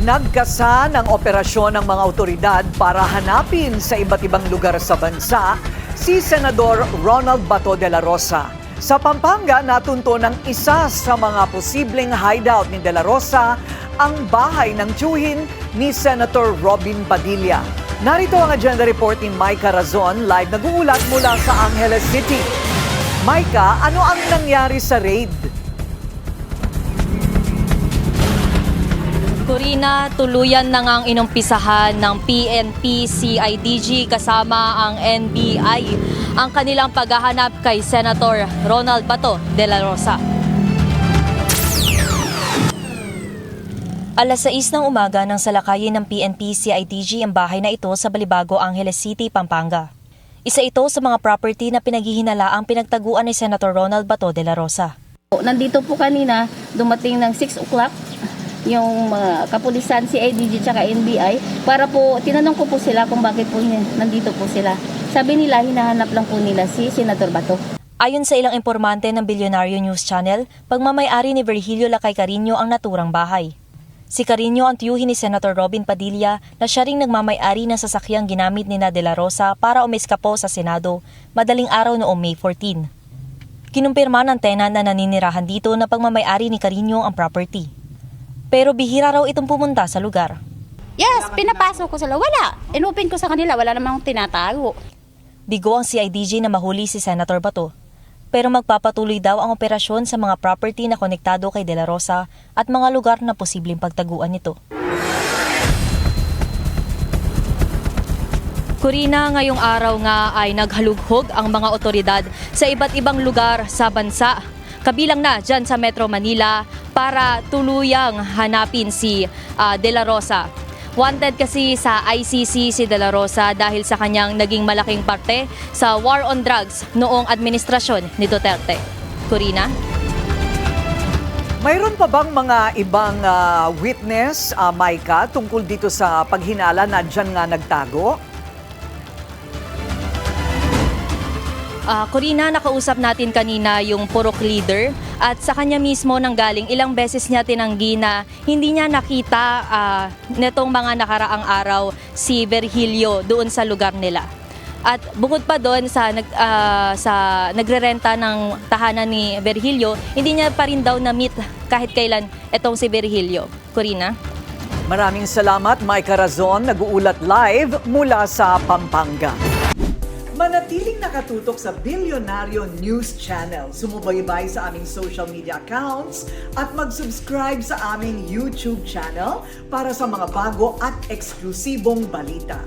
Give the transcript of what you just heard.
Nagkasa ng operasyon ng mga otoridad para hanapin sa iba't ibang lugar sa bansa si Senador Ronald Bato de la Rosa. Sa Pampanga, natunto ng isa sa mga posibleng hideout ni de la Rosa ang bahay ng tiyuhin ni Senator Robin Padilla. Narito ang agenda report ni Micah Razon, live nag-uulat mula sa Angeles City. Micah, ano ang nangyari sa raid? Corina, tuluyan na ngang inumpisahan ng PNP-CIDG kasama ang NBI ang kanilang paghahanap kay Senator Ronald Bato de la Rosa. Alas 6 ng umaga nang salakayin ng PNP-CIDG ang bahay na ito sa Balibago, Angeles City, Pampanga. Isa ito sa mga property na pinaghihinalaang pinagtaguan ni Senator Ronald Bato de la Rosa. Nandito po kanina, dumating ng 6 o'clock yung kapulisan, CIDG at NBI para po, tinanong ko po sila kung bakit po nandito po sila. Sabi nila, hinahanap lang po nila si Senator Bato. Ayon sa ilang informante ng Bilyonaryo News Channel, pagmamay-ari ni Virgilio Lakay Carino ang naturang bahay. Si Carino ang tiyuhin ni Senator Robin Padilla na siya ring nagmamay-ari ng sasakyang ginamit ni De la Rosa para umeskapo sa Senado madaling araw noong May 14. Kinumpirma ng tenant na naninirahan dito na pagmamay-ari ni Carino ang property. Pero bihira raw itong pumunta sa lugar. Yes, pinapasok ko sila. Wala. Inopen ko sa kanila. Wala namang tinatago. Bigo ang CIDG na mahuli si Senator Bato. Pero magpapatuloy daw ang operasyon sa mga property na konektado kay De la Rosa at mga lugar na posibleng pagtaguan nito. Corina, ngayong araw nga ay naghalughog ang mga otoridad sa iba't ibang lugar sa bansa. Kabilang na dyan sa Metro Manila para tuluyang hanapin si De la Rosa. Wanted kasi sa ICC si De la Rosa dahil sa kanyang naging malaking parte sa war on drugs noong administrasyon ni Duterte. Corina? Mayroon pa bang mga ibang witness, Micah, tungkol dito sa paghinala na dyan nga nagtago? Corina, nakausap natin kanina yung Purok leader at sa kanya mismo nanggaling ilang beses niya tinanggi na hindi niya nakita netong mga nakaraang araw si Virgilio doon sa lugar nila. At bukod pa doon sa nagrerenta ng tahanan ni Virgilio, hindi niya pa rin daw na-meet kahit kailan itong si Virgilio. Corina? Maraming salamat, Micah Razon, nag-uulat live mula sa Pampanga. Manatiling nakatutok sa Bilyonaryo News Channel. Sumubaybay sa aming social media accounts at mag-subscribe sa aming YouTube channel para sa mga bago at eksklusibong balita.